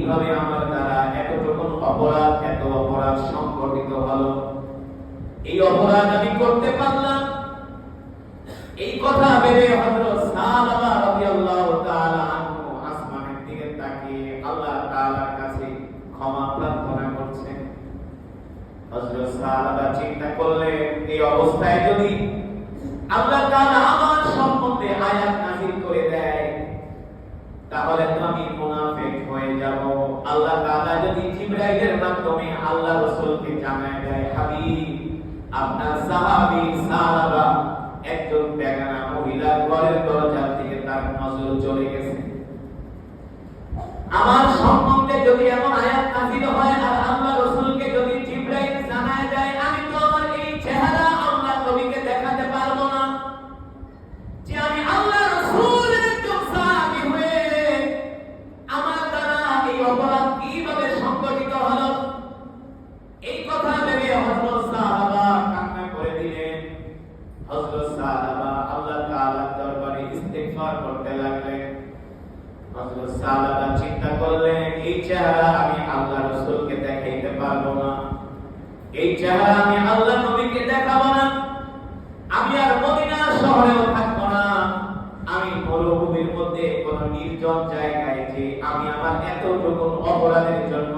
কিভাবে আমার দ্বারা এতটুকু অপরাধ সংঘটিত হলো, এই অপরাধ আমি করতে পারলাম। এই কথা ভেবে হযরত সালাবা রাদিয়াল্লাহু তাআলা আনহু আসমানের দিকে তাকিয়ে আল্লাহ তাআলার কাছে ক্ষমা প্রার্থনা করছেন। হযরত সালাবা চিন্তা করলেন, এই অবস্থায় যদি আল্লাহ তাআলা আমার সম্বন্ধে আয়াত নাযিল করে দেয়, তাহলে তো আমি মুনাফিক হয়ে যাব। আল্লাহ তাআলা যদি জিবরাইলের মাধ্যমে আল্লাহ রাসূলকে জানায় দেয়, হাবিব, আপনার সাহাবী সালাবা একজন বেগানা মহিলা ঘরের দরজার দিকে তার নজর চলে গেছে, আমার সম্বন্ধে যদি এমন আয়াত নাযিল হয় আর আল্লাহ রাসূলকে যদি জিবরাইল জানায় দেয়, আমি তো আমার এই চেহারা আল্লাহ নবীকে দেখাতে পারবো না যে আমি আল্লাহ রাসূলের একজন সাহাবী হয়ে আমার দ্বারা এই অপরাধ কিভাবে সংঘটিত হলো। এই কথা ভেবে হযরত সাহাবা কান্না করে দিলেন। হযরত সাহাবা আল্লাহ তাআলার দরবারে ইস্তিগফার করতে লাগলেন। হযরত সাহাবা চিন্তা করলেন, এই চেহারা আমি আল্লাহ রাসূলকে দেখাইতে পারবো না, এই চেহারা আমি আল্লাহ নবীকে দেখাবো না, আমি আর মদিনা শহরেও থাকবো না, আমি মরুভূমির মধ্যে কোন নির্জন জায়গায় যে আমি আমার এতটুকু অপরাধের জন্য